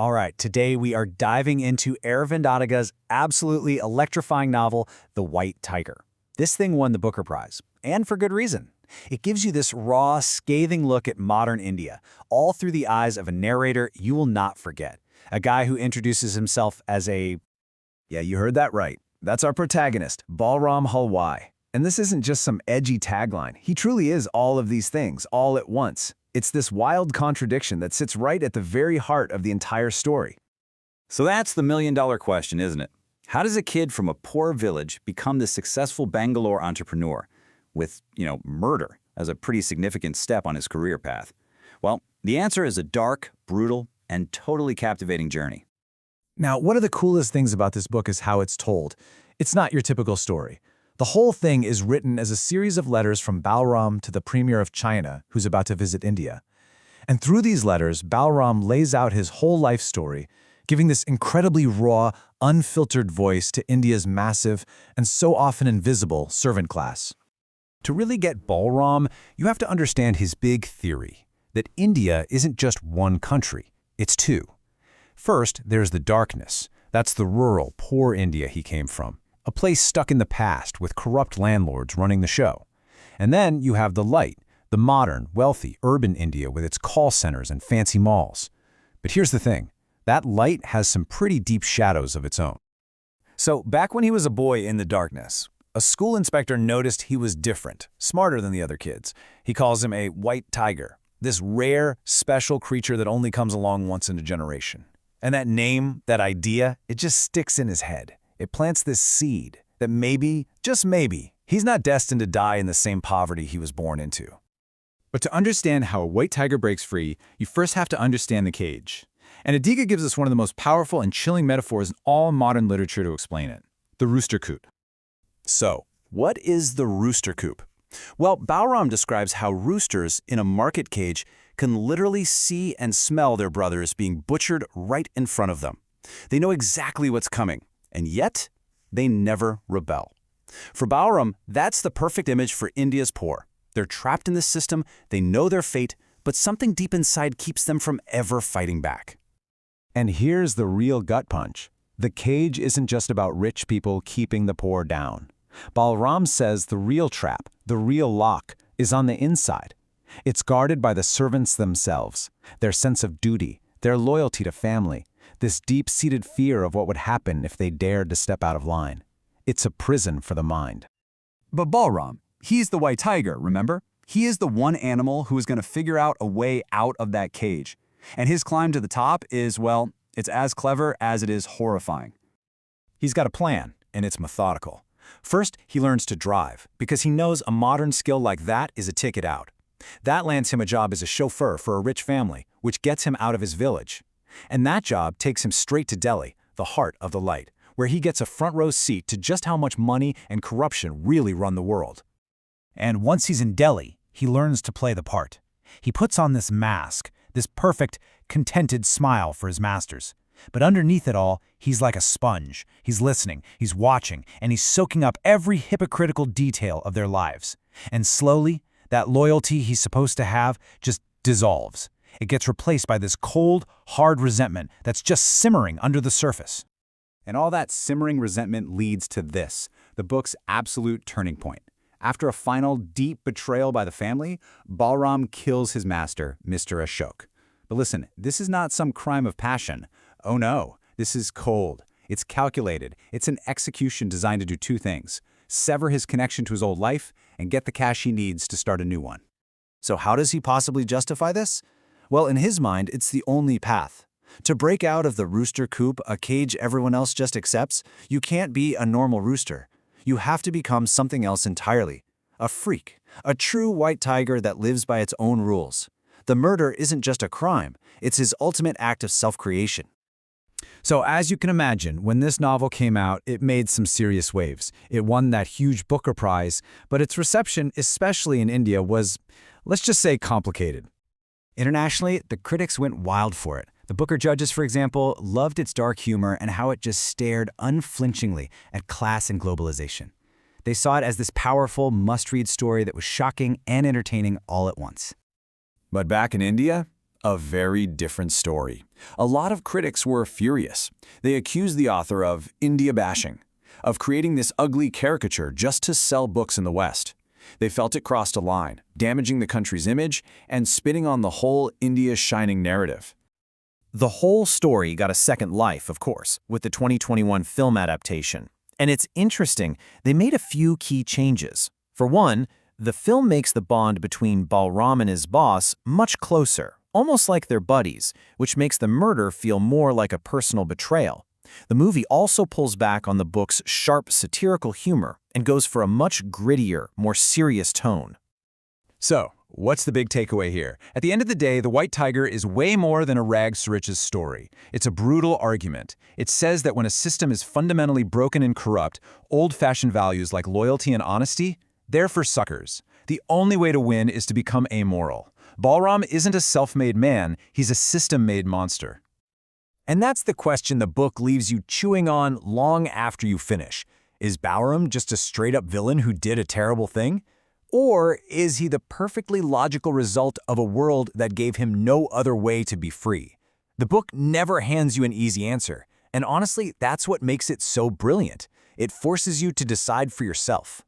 All right, today we are diving into Aravind Adiga's absolutely electrifying novel, The White Tiger. This thing won the Booker Prize, and for good reason. It gives you this raw, scathing look at modern India, all through the eyes of a narrator you will not forget. A guy who introduces himself as a... Yeah, you heard that right. That's our protagonist, Balram Halwai. And this isn't just some edgy tagline. He truly is all of these things, all at once. It's this wild contradiction that sits right at the very heart of the entire story. So that's the million-dollar question, isn't it? How does a kid from a poor village become this successful Bangalore entrepreneur with, murder as a pretty significant step on his career path? Well, the answer is a dark, brutal, and totally captivating journey. Now, one of the coolest things about this book is how it's told. It's not your typical story. The whole thing is written as a series of letters from Balram to the Premier of China, who's about to visit India. And through these letters, Balram lays out his whole life story, giving this incredibly raw, unfiltered voice to India's massive and so often invisible servant class. To really get Balram, you have to understand his big theory, that India isn't just one country, it's two. First, there's the darkness. That's the rural, poor India he came from. A place stuck in the past with corrupt landlords running the show. And then you have the light, the modern, wealthy, urban India with its call centers and fancy malls. But here's the thing, that light has some pretty deep shadows of its own. So back when he was a boy in the darkness, a school inspector noticed he was different, smarter than the other kids. He calls him a white tiger, this rare, special creature that only comes along once in a generation. And that name, that idea, it just sticks in his head. It plants this seed that maybe, just maybe, he's not destined to die in the same poverty he was born into. But to understand how a white tiger breaks free, you first have to understand the cage. And Adiga gives us one of the most powerful and chilling metaphors in all modern literature to explain it, the rooster coop. So, what is the rooster coop? Well, Balram describes how roosters in a market cage can literally see and smell their brothers being butchered right in front of them. They know exactly what's coming. And yet, they never rebel. For Balram, that's the perfect image for India's poor. They're trapped in this system, they know their fate, but something deep inside keeps them from ever fighting back. And here's the real gut punch. The cage isn't just about rich people keeping the poor down. Balram says the real trap, the real lock, is on the inside. It's guarded by the servants themselves, their sense of duty, their loyalty to family, this deep-seated fear of what would happen if they dared to step out of line. It's a prison for the mind. But Balram, he's the white tiger, remember? He is the one animal who is going to figure out a way out of that cage. And his climb to the top is, well, it's as clever as it is horrifying. He's got a plan, and it's methodical. First, he learns to drive, because he knows a modern skill like that is a ticket out. That lands him a job as a chauffeur for a rich family, which gets him out of his village. And that job takes him straight to Delhi, the heart of the light, where he gets a front-row seat to just how much money and corruption really run the world. And once he's in Delhi, he learns to play the part. He puts on this mask, this perfect, contented smile for his masters. But underneath it all, he's like a sponge. He's listening, he's watching, and he's soaking up every hypocritical detail of their lives. And slowly, that loyalty he's supposed to have just dissolves. It gets replaced by this cold, hard resentment that's just simmering under the surface. And all that simmering resentment leads to this, the book's absolute turning point. After a final, deep betrayal by the family, Balram kills his master, Mr. Ashok. But listen, this is not some crime of passion. Oh no, this is cold. It's calculated. It's an execution designed to do two things: sever his connection to his old life and get the cash he needs to start a new one. So how does he possibly justify this? Well, in his mind, it's the only path. To break out of the rooster coop, a cage everyone else just accepts, you can't be a normal rooster. You have to become something else entirely. A freak, a true white tiger that lives by its own rules. The murder isn't just a crime, it's his ultimate act of self-creation. So as you can imagine, when this novel came out, it made some serious waves. It won that huge Booker Prize, but its reception, especially in India, was, let's just say, complicated. Internationally, the critics went wild for it. The Booker judges, for example, loved its dark humor and how it just stared unflinchingly at class and globalization. They saw it as this powerful, must-read story that was shocking and entertaining all at once. But back in India, A very different story. A lot of critics were furious. They accused the author of India bashing, of creating this ugly caricature just to sell books in the West. They felt it crossed a line, damaging the country's image and spitting on the whole India shining narrative. The whole story got a second life, of course, with the 2021 film adaptation. And it's interesting, they made a few key changes. For one, the film makes the bond between Balram and his boss much closer, almost like they're buddies, which makes the murder feel more like a personal betrayal. The movie also pulls back on the book's sharp satirical humor and goes for a much grittier, more serious tone. So, what's the big takeaway here? At the end of the day, The White Tiger is way more than a rags to riches story. It's a brutal argument. It says that when a system is fundamentally broken and corrupt, old-fashioned values like loyalty and honesty, they're for suckers. The only way to win is to become amoral. Balram isn't a self-made man, he's a system-made monster. And that's the question the book leaves you chewing on long after you finish. Is Balram just a straight-up villain who did a terrible thing? Or is he the perfectly logical result of a world that gave him no other way to be free? The book never hands you an easy answer, and honestly, that's what makes it so brilliant. It forces you to decide for yourself.